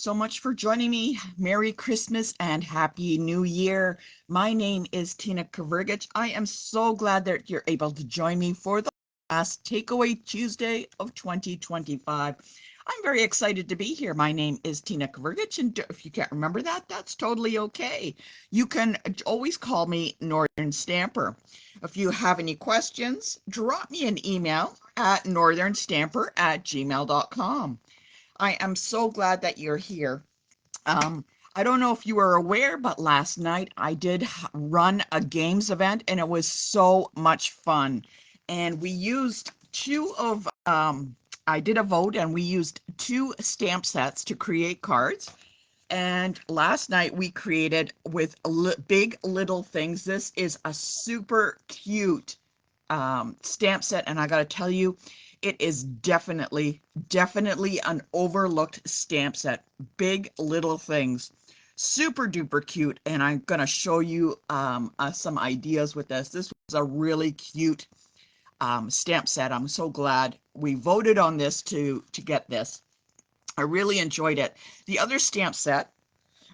so much for joining me. Merry Christmas and Happy New Year. My name is Tina Kavergich. I am so glad that you're able to join me for the last Takeaway Tuesday of 2025. I'm very excited to be here. My name is Tina Kavergich, and if you can't remember that, that's totally okay. You can always call me Northern Stamper. If you have any questions, drop me an email at northernstamper@gmail.com. I am so glad that you're here. I don't know if you were aware, but last night I did run a games event and it was so much fun. And we used I did a vote and we used two stamp sets to create cards. And last night we created with Big Little Things. This is a super cute stamp set, and I got to tell you, it is definitely an overlooked stamp set. Big Little Things, super duper cute, and I'm gonna show you some ideas with this. This was a really cute stamp set. I'm so glad we voted on this to get this. I really enjoyed it. The other stamp set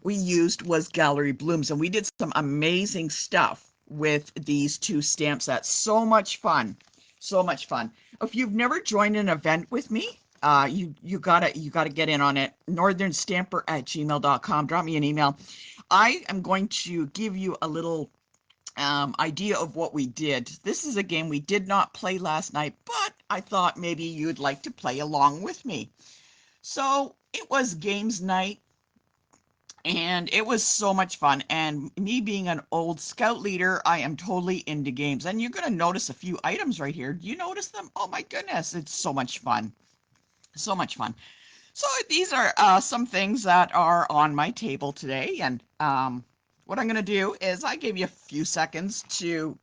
we used was Gallery Blooms, and we did some amazing stuff with these two stamp sets. So much fun, so much fun. If you've never joined an event with me, you gotta get in on it. northernstamper@gmail.com. Drop me an email. I am going to give you a little idea of what we did. This is a game we did not play last night, but I thought maybe you'd like to play along with me. So it was games night and it was so much fun. And me being an old scout leader, I am totally into games. And you're going to notice a few items right here. Do you notice them? Oh my goodness, it's so much fun. So much fun. So these are some things that are on my table today. And what I'm going to do is I gave you a few seconds to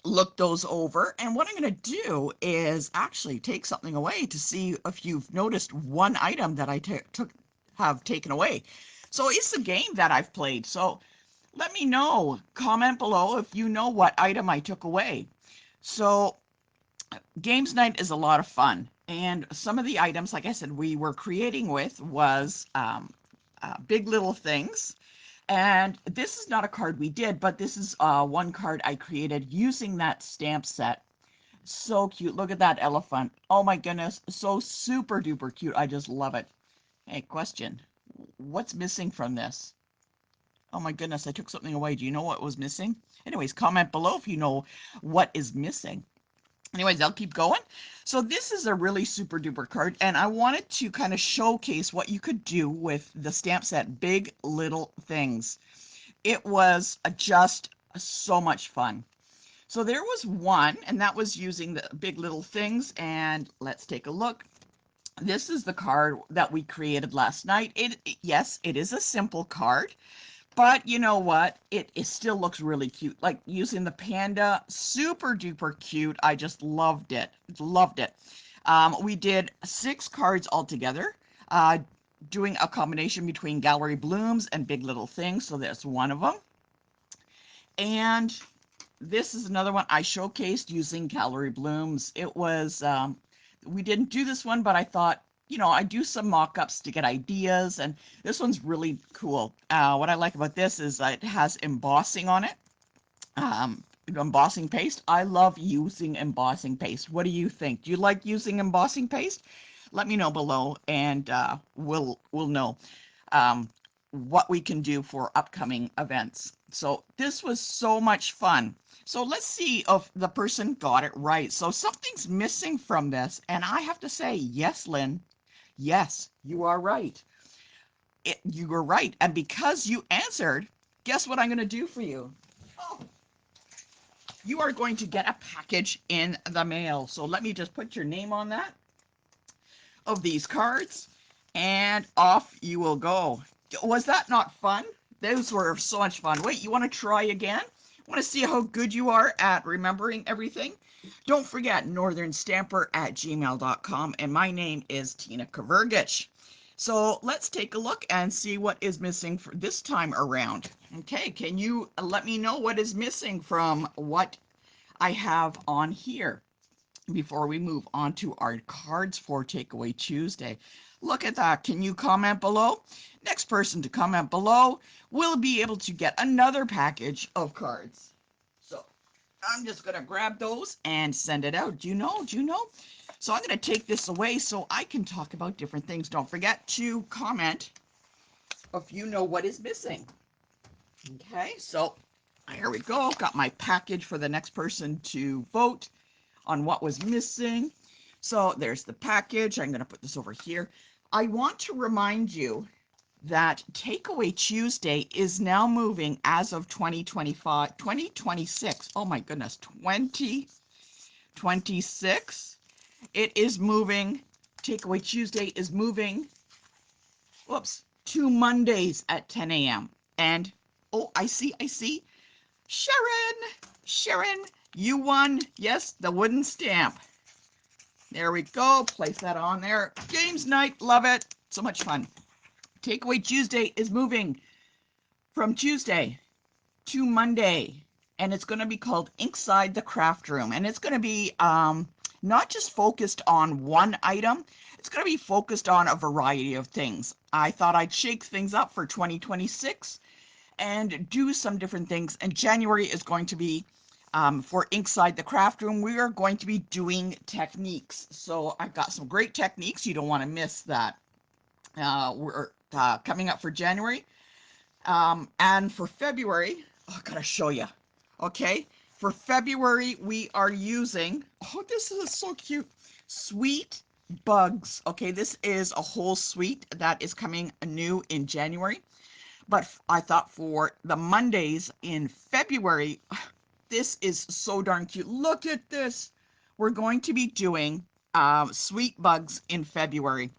look those over. And what I'm going to do is actually take something away to see if you've noticed one item that I have taken away. So it's a game that I've played. So let me know, comment below if you know what item I took away. So games night is a lot of fun. And some of the items, like I said, we were creating with was Big Little Things. And this is not a card we did, but this is one card I created using that stamp set. So cute. Look at that elephant. Oh my goodness. So super duper cute. I just love it. Hey, question. What's missing from this? Oh my goodness, I took something away. Do you know what was missing? Anyways, comment below if you know what is missing. Anyways, I'll keep going. So this is a really super duper card, and I wanted to kind of showcase what you could do with the stamp set Big Little Things. It was just so much fun. So there was one, and that was using the Big Little Things, and let's take a look. This is the card that we created last night. Yes, it is a simple card, but you know what? It still looks really cute. Like using the panda, super duper cute. I just loved it. Loved it. We did 6 cards altogether, doing a combination between Gallery Blooms and Big Little Things. So there's one of them. And this is another one I showcased using Gallery Blooms. It was, we didn't do this one, but I thought, I do some mock-ups to get ideas, and this one's really cool. What I like about this is it has embossing on it, embossing paste. I love using embossing paste. What do you think? Do you like using embossing paste? Let me know below, and we'll know what we can do for upcoming events. So this was so much fun. So let's see if the person got it right. So something's missing from this, and I have to say, yes, Lynn, yes, you are right. You were right. And because you answered, guess what I'm going to do for you? Oh, you are going to get a package in the mail. So let me just put your name on that, of these cards, and off you will go. Was that not fun? Those were so much fun. Wait, you want to try again? Want to see how good you are at remembering everything? Don't forget northernstamper@gmail.com, and my name is Tina Kavergich. So let's take a look and see what is missing for this time around. Okay, can you let me know what is missing from what I have on here before we move on to our cards for Takeaway Tuesday? Look at that. Can you comment below? Next person to comment below will be able to get another package of cards. So I'm just going to grab those and send it out. Do you know? Do you know? So I'm going to take this away so I can talk about different things. Don't forget to comment if you know what is missing. Okay, so here we go. Got my package for the next person to vote on what was missing. So there's the package. I'm going to put this over here. I want to remind you that Takeaway Tuesday is now moving as of 2025, 2026. Oh my goodness, 2026. It is moving. Takeaway Tuesday is moving, whoops, to Mondays at 10 a.m. And, oh, I see. Sharon, you won. Yes, the wooden stamp. There we go. Place that on there. Games night. Love it. So much fun. Takeaway Tuesday is moving from Tuesday to Monday, and it's going to be called Inkside the Craft Room, and it's going to be not just focused on one item. It's going to be focused on a variety of things. I thought I'd shake things up for 2026 and do some different things, and January is going to be for Inkside the Craft Room. We are going to be doing techniques, so I've got some great techniques. You don't want to miss that. We're coming up for January. And for February, oh, I gotta show you. Okay, for February, we are using, oh, this is so cute, Sweet Bugs. Okay, this is a whole suite that is coming new in January. But I thought for the Mondays in February, this is so darn cute. Look at this. We're going to be doing Sweet Bugs in February.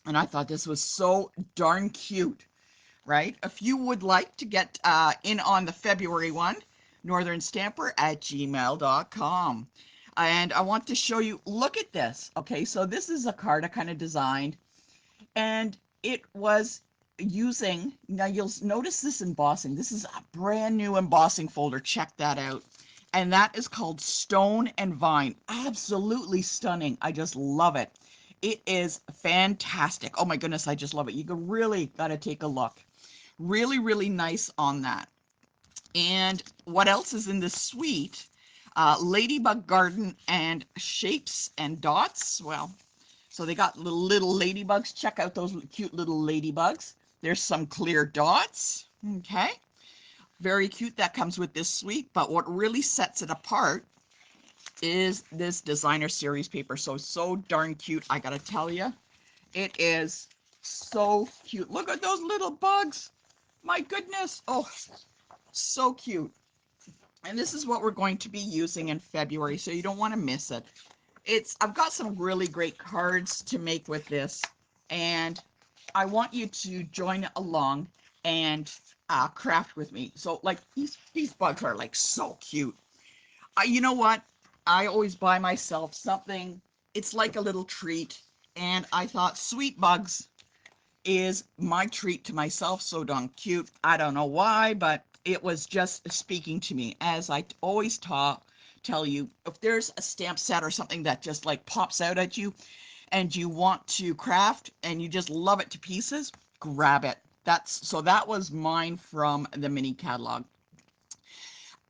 And I thought this was so darn cute, right? If you would like to get in on the February one, northernstamper@gmail.com. And I want to show you, look at this. Okay, so this is a card I kind of designed, and it was using, now you'll notice this embossing. This is a brand new embossing folder. Check that out. And that is called Stone and Vine. Absolutely stunning. I just love it. It is fantastic. Oh my goodness, I just love it. You really got to take a look. Really, really nice on that. And what else is in this suite? Ladybug Garden and Shapes and Dots. Well, so they got little ladybugs. Check out those cute little ladybugs. There's some clear dots. Okay, very cute. That comes with this suite. But what really sets it apart is this designer series paper. So darn cute. I gotta tell you, it is so cute. Look at those little bugs. My goodness. Oh, so cute. And this is what we're going to be using in February, so you don't want to miss it. I've got some really great cards to make with this, and I want you to join along and craft with me. So like these bugs are like so cute. You know what? I always buy myself something. It's like a little treat, and I thought Sweet Bugs is my treat to myself. So darn cute. I don't know why, but it was just speaking to me. As I always tell you, if there's a stamp set or something that just like pops out at you and you want to craft and you just love it to pieces, grab it. That was mine from the mini catalog.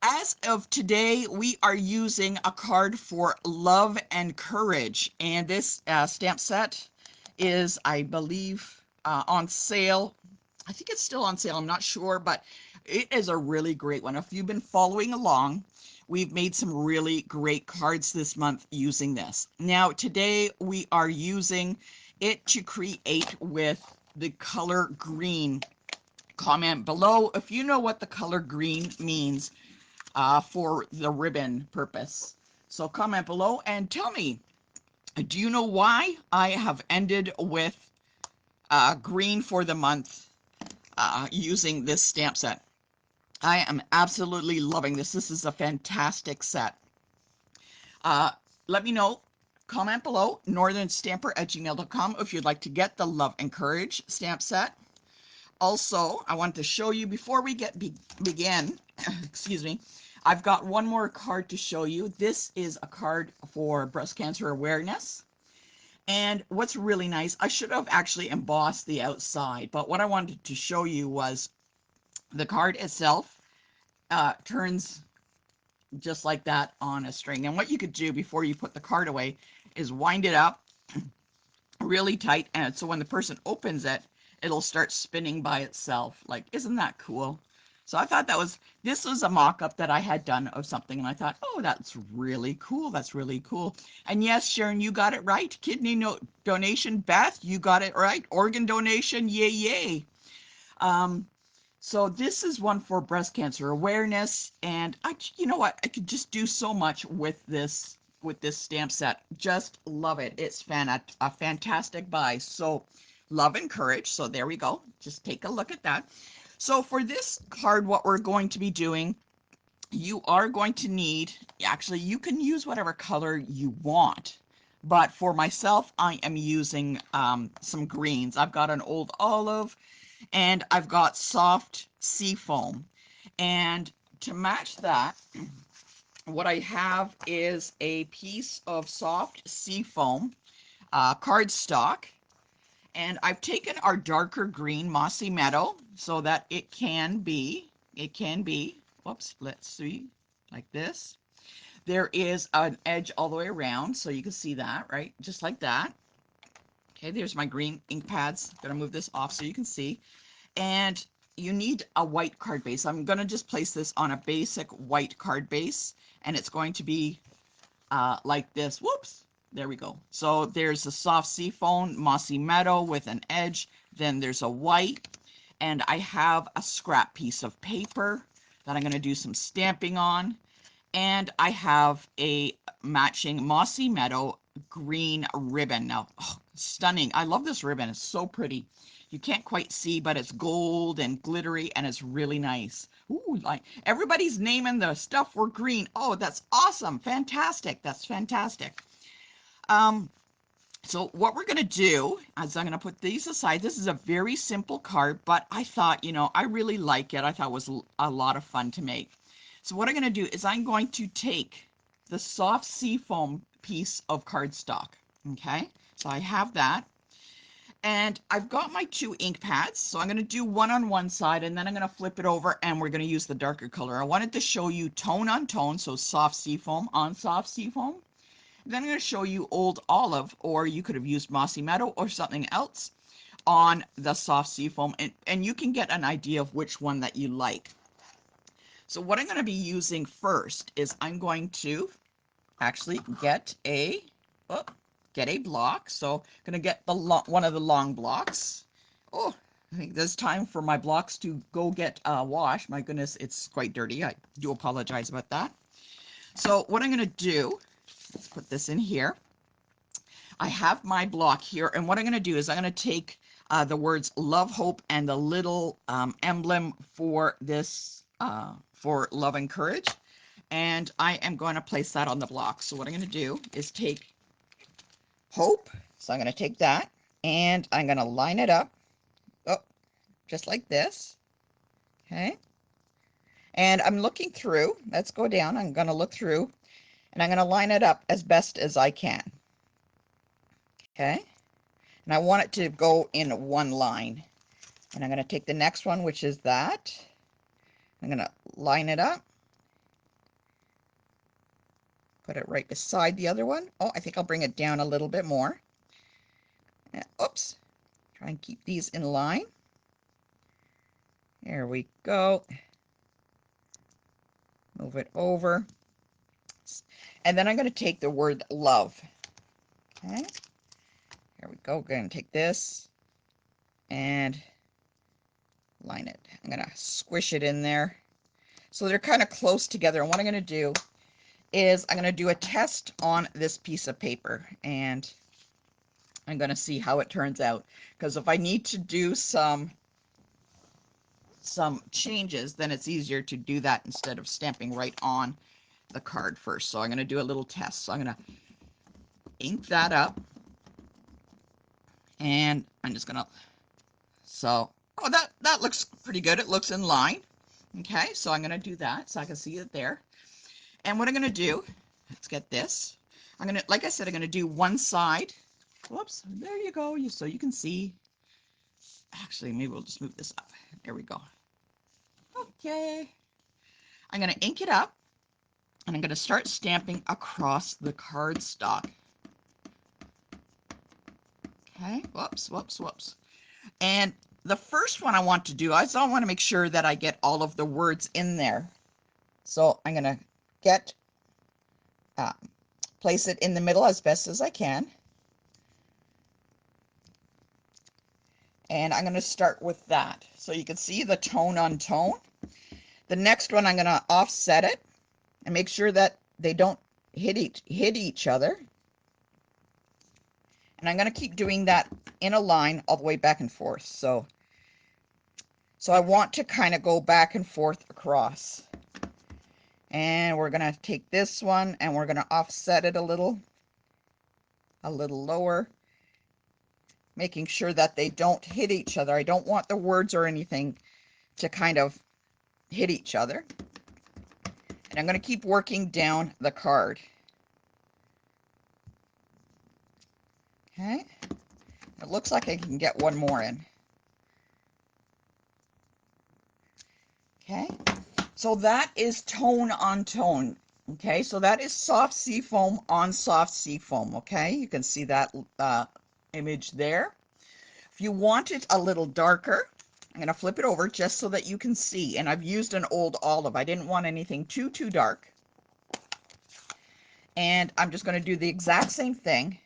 As of today, we are using a card for Love and Courage, and this stamp set is, I believe, on sale. I think it's still on sale. I'm not sure, but it is a really great one. If you've been following along, we've made some really great cards this month using this. Now, today we are using it to create with the color green. Comment below if you know what the color green means for the ribbon purpose. So comment below and tell me, do you know why I have ended with green for the month using this stamp set? I am absolutely loving this. This is a fantastic set. Let me know. Comment below, northernstamper@gmail.com, if you'd like to get the Love and Courage stamp set. Also, I want to show you before we begin, excuse me, I've got one more card to show you. This is a card for breast cancer awareness. And what's really nice, I should have actually embossed the outside, but what I wanted to show you was the card itself turns just like that on a string. And what you could do before you put the card away is wind it up really tight, and so when the person opens it, it'll start spinning by itself. Like, isn't that cool? So I thought this was a mock-up that I had done of something, and I thought, oh, that's really cool. That's really cool. And yes, Sharon, you got it right. Kidney donation. Beth, you got it right. Organ donation. Yay, yay. So this is one for breast cancer awareness, and you know what? I could just do so much with this stamp set. Just love it. It's a fantastic buy. So love and courage. So there we go. Just take a look at that. So for this card, what we're going to be doing, you are going to need, actually, you can use whatever color you want. But for myself, I am using some greens. I've got an old olive, and I've got soft sea foam. And to match that, what I have is a piece of soft sea foam cardstock, and I've taken our darker green mossy meadow so that it can be, whoops, let's see, like this. There is an edge all the way around, so you can see that, right? Just like that. Okay, there's my green ink pads. I'm gonna move this off so you can see. And you need a white card base. I'm going to just place this on a basic white card base, and it's going to be like this. Whoops, there we go. So there's a soft sea foam mossy meadow with an edge, then there's a white, and I have a scrap piece of paper that I'm going to do some stamping on, and I have a matching mossy meadow green ribbon. Now, oh, stunning. I love this ribbon. It's so pretty. You can't quite see, but it's gold and glittery, and it's really nice. Ooh, like everybody's naming the stuff for green. Oh, that's awesome. Fantastic. That's fantastic. So what we're going to do is I'm going to put these aside. This is a very simple card, but I thought, I really like it. I thought it was a lot of fun to make. So what I'm going to do is I'm going to take the soft sea foam piece of cardstock. Okay, so I have that. And I've got my 2 ink pads, so I'm going to do one on one side, and then I'm going to flip it over, and we're going to use the darker color. I wanted to show you tone on tone, so soft sea foam on soft sea foam. Then I'm going to show you old olive, or you could have used mossy meadow or something else on the soft sea foam, and you can get an idea of which one that you like. So what I'm going to be using first is I'm going to actually get a block. So I'm going to get one of the long blocks. Oh, I think there's time for my blocks to go get washed. My goodness, it's quite dirty. I do apologize about that. So what I'm going to do, let's put this in here. I have my block here, and what I'm going to do is I'm going to take the words love, hope, and the little emblem for this, for love and courage, and I am going to place that on the block. So what I'm going to do is take hope, so I'm going to take that, and I'm going to line it up, just like this, okay, and I'm looking through, let's go down, I'm going to look through, and I'm going to line it up as best as I can, okay. And I want it to go in one line. And I'm going to take the next one, which is that. I'm going to line it up. Put it right beside the other one. Oh, I think I'll bring it down a little bit more. Oops. Try and keep these in line. There we go. Move it over. And then I'm going to take the word love. Okay. Here we go. We're going to take this and line it. I'm going to squish it in there. So they're kind of close together. And what I'm going to do is I'm going to do a test on this piece of paper, and I'm going to see how it turns out, because if I need to do some changes, then it's easier to do that instead of stamping right on the card first. So I'm going to do a little test. So I'm going to ink that up, and I'm just going to, so, oh, that looks pretty good. It looks in line. Okay, so I'm going to do that so I can see it there. And what I'm going to do, let's get this. I'm going to, like I said, I'm going to do one side Whoops, there you go. So you can see. Actually, maybe we'll just move this up. There we go. Okay. I'm going to ink it up, and I'm going to start stamping across the cardstock. Okay, whoops, whoops, whoops. And the first one I want to do, I want to make sure that I get all of the words in there. So I'm going to get, place it in the middle as best as I can. And I'm going to start with that. So you can see the tone on tone. The next one, I'm going to offset it and make sure that they don't hit each other. And I'm going to keep doing that in a line all the way back and forth. So I want to kind of go back and forth across. And we're going to take this one and we're going to offset it a little lower, making sure that they don't hit each other. I don't want the words or anything to kind of hit each other. And I'm going to keep working down the card. Okay. It looks like I can get one more in. Okay. So that is tone on tone. Okay. So that is soft seafoam on soft seafoam. Okay. You can see that image there. If you want it a little darker, I'm going to flip it over just so that you can see. And I've used an old olive. I didn't want anything too dark. And I'm just going to do the exact same thing.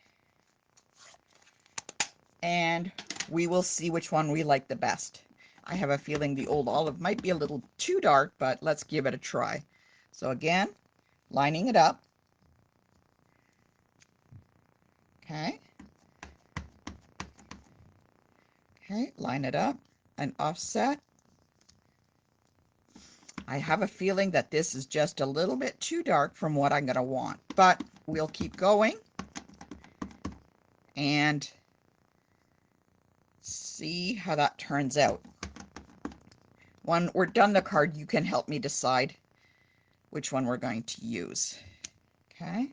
And we will see which one we like the best. I have a feeling the old olive might be a little too dark, but let's give it a try. So again, lining it up. Okay. Okay, line it up and offset. I have a feeling that this is just a little bit too dark from what I'm going to want, but we'll keep going and see how that turns out. When we're done the card, you can help me decide which one we're going to use. Okay,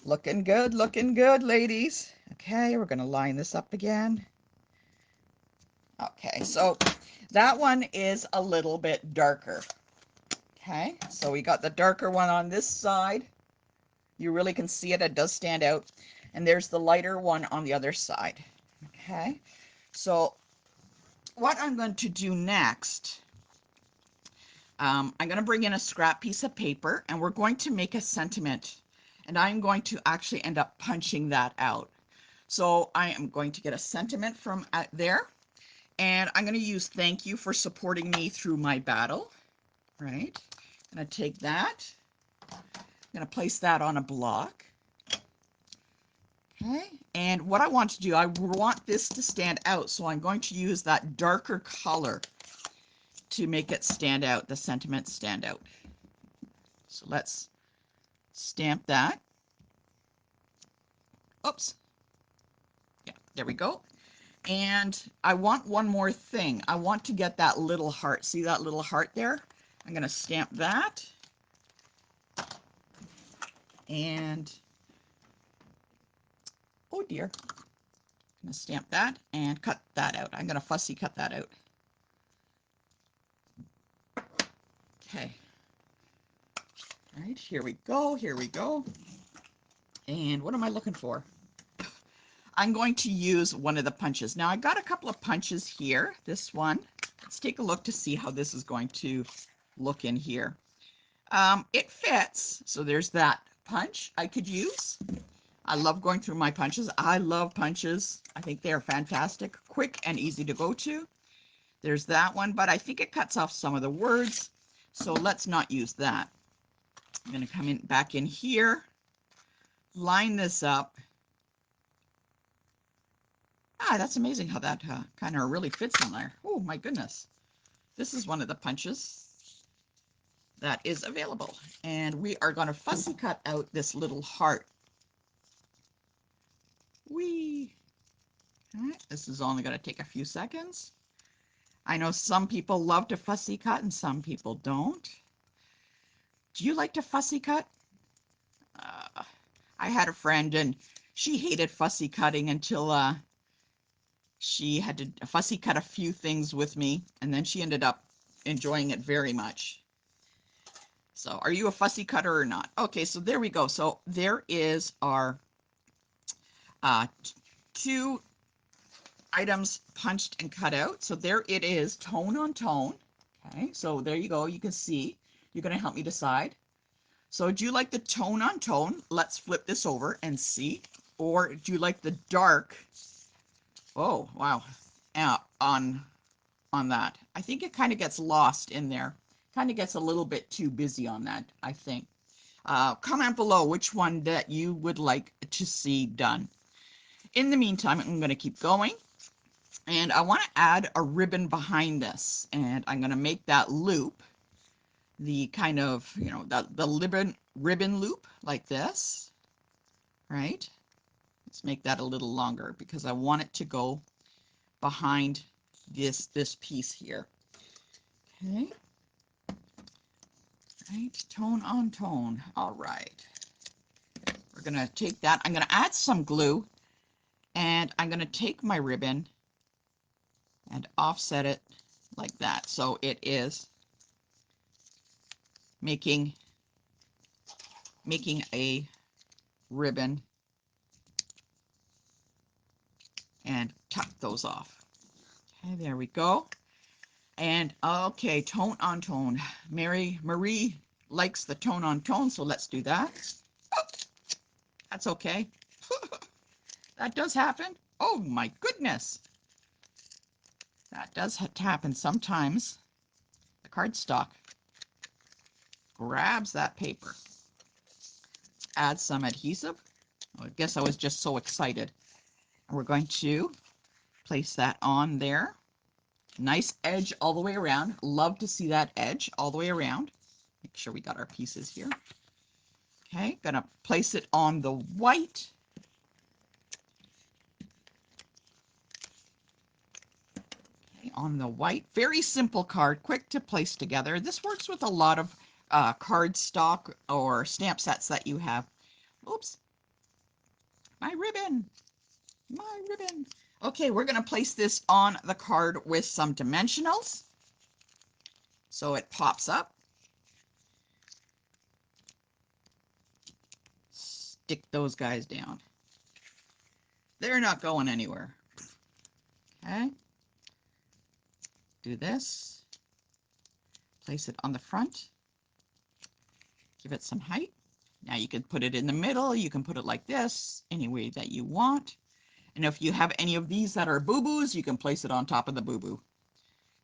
looking good, ladies. Okay, we're going to line this up again. Okay, so that one is a little bit darker. Okay, so we got the darker one on this side. You really can see it, it does stand out. And there's the lighter one on the other side. Okay, so what I'm going to do next, I'm going to bring in a scrap piece of paper and we're going to make a sentiment. And I'm going to actually end up punching that out. So I am going to get a sentiment from there. And I'm going to use thank you for supporting me through my battle. Right. I'm going to take that. I'm going to place that on a block. Okay. And what I want to do, I want this to stand out. So I'm going to use that darker color to make it stand out, the sentiment stand out. So let's stamp that. Oops. Yeah, there we go. And I want one more thing. I want to get that little heart. See that little heart there? I'm going to stamp that. And, oh dear. I'm going to stamp that and cut that out. I'm going to fussy cut that out. Okay. All right, here we go. Here we go. And what am I looking for? I'm going to use one of the punches. Now I got a couple of punches here. This one. Let's take a look to see how this is going to look in here. It fits. So there's that punch I could use. I love going through my punches. I love punches. I think they're fantastic, quick and easy to go to. There's that one, but I think it cuts off some of the words. So let's not use that. I'm going to come in back in here, line this up. That's amazing how that kind of really fits in there. Oh my goodness. This is one of the punches that is available. And we are going to fussy cut out this little heart. Whee! All right, this is only going to take a few seconds. I know some people love to fussy cut and some people don't. Do you like to fussy cut? I had a friend and she hated fussy cutting until she had to fussy cut a few things with me, and then she ended up enjoying it very much. So are you a fussy cutter or not? Okay, so there we go. So there is our uh, 2 items punched and cut out. So there it is, tone on tone. Okay, so there you go. You can see. You're going to help me decide. So do you like the tone on tone? Let's flip this over and see. Or do you like the dark? Oh, wow. On that. I think it kind of gets lost in there. Kind of gets a little bit too busy on that, I think. Comment below which one that you would like to see done. In the meantime, I'm going to keep going. And I want to add a ribbon behind this. And I'm going to make that loop the kind of, you know, the ribbon loop like this, right? Let's make that a little longer because I want it to go behind this piece here. Okay. Right, tone on tone. All right. We're going to take that. I'm going to add some glue, and I'm going to take my ribbon and offset it like that. So it is making a ribbon, and tuck those off. Okay, there we go. And okay, tone on tone. Marie likes the tone on tone, so let's do that. Oh, that's okay. That does happen. Oh my goodness. That does happen sometimes. The cardstock grabs that paper. Add some adhesive. Oh, I guess I was just so excited. And we're going to place that on there. Nice edge all the way around. Love to see that edge all the way around. Make sure we got our pieces here. Okay, gonna place it on the white. Okay, on the white. Very simple card, quick to place together. This works with a lot of card stock or stamp sets that you have. Oops, my ribbon, my ribbon. Okay, we're gonna place this on the card with some dimensionals. So it pops up. Stick those guys down. They're not going anywhere. Okay. Do this. Place it on the front. Give it some height. Now you can put it in the middle. You can put it like this, any way that you want. And if you have any of these that are boo-boos, you can place it on top of the boo-boo.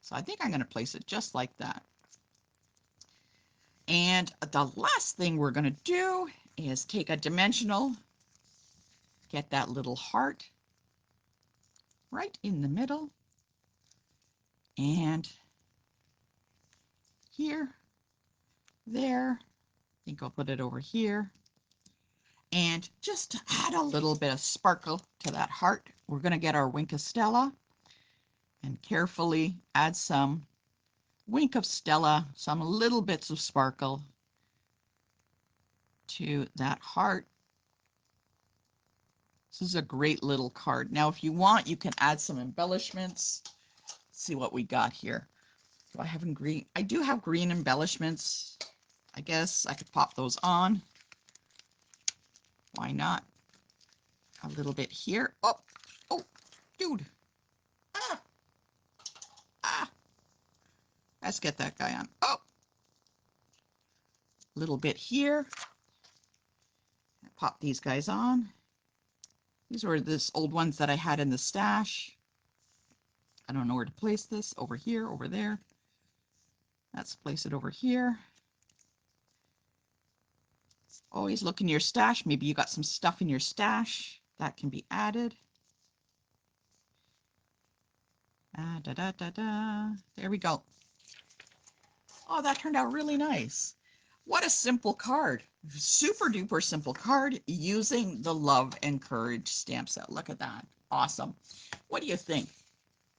So I think I'm going to place it just like that. And the last thing we're going to do is take a dimensional, get that little heart right in the middle, and here, there, I think I'll put it over here. And just to add a little bit of sparkle to that heart, we're going to get our Wink of Stella and carefully add some Wink of Stella, some little bits of sparkle to that heart. This is a great little card. Now, if you want, you can add some embellishments. Let's see what we got here. Do I have in green? I do have green embellishments. I guess I could pop those on. Why not? A little bit here. Oh, oh, dude. Ah, ah. Let's get that guy on. Oh, a little bit here. Pop these guys on. These were this old ones that I had in the stash. I don't know where to place this. Over here, over there. Let's place it over here. Always look in your stash. Maybe you got some stuff in your stash that can be added. Da, da, da, da. There we go. Oh, that turned out really nice. What a simple card. Super duper simple card using the Love and Courage stamp set. Look at that. Awesome. What do you think?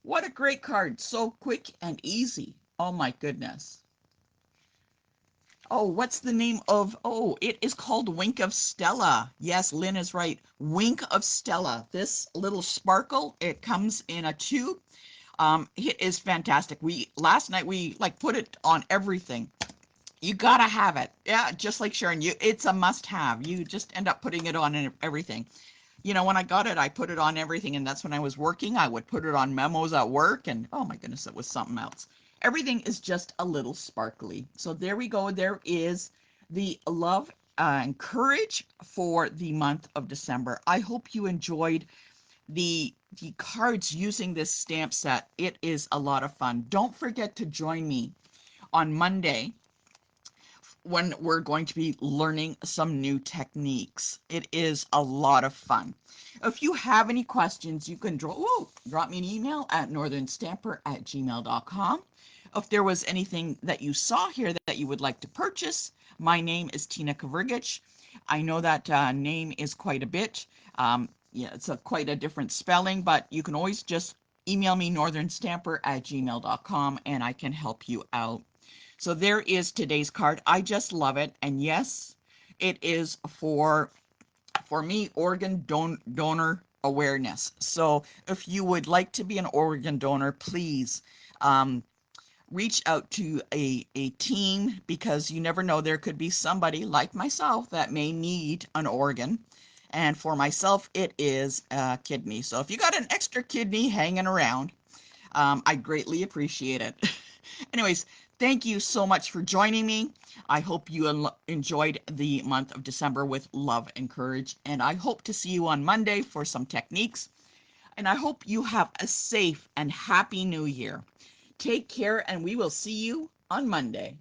What a great card. So quick and easy. Oh my goodness. Oh, what's the name of, oh, it is called Wink of Stella. Yes, Lynn is right. Wink of Stella. This little sparkle, it comes in a tube. It is fantastic. Last night we like put it on everything. You gotta have it. Yeah, just like Sharon, it's a must have. You just end up putting it on everything. When I got it, I put it on everything, and that's when I was working. I would put it on memos at work, and oh my goodness, it was something else. Everything is just a little sparkly. So there we go. There is the love and courage for the month of December. I hope you enjoyed the cards using this stamp set. It is a lot of fun. Don't forget to join me on Monday when we're going to be learning some new techniques. It is a lot of fun. If you have any questions, you can drop me an email at northernstamper@gmail.com. If there was anything that you saw here that you would like to purchase, my name is Tina Kavrigich. I know that name is quite a bit. Yeah, it's quite a different spelling, but you can always just email me northernstamper@gmail.com and I can help you out. So there is today's card. I just love it. And yes, it is for me donor awareness. So if you would like to be an organ donor, please reach out to a team, because you never know, there could be somebody like myself that may need an organ. And for myself, it is a kidney. So if you got an extra kidney hanging around, I greatly appreciate it. Anyways, thank you so much for joining me. I hope you enjoyed the month of December with love and courage. And I hope to see you on Monday for some techniques. And I hope you have a safe and happy new year. Take care, and we will see you on Monday.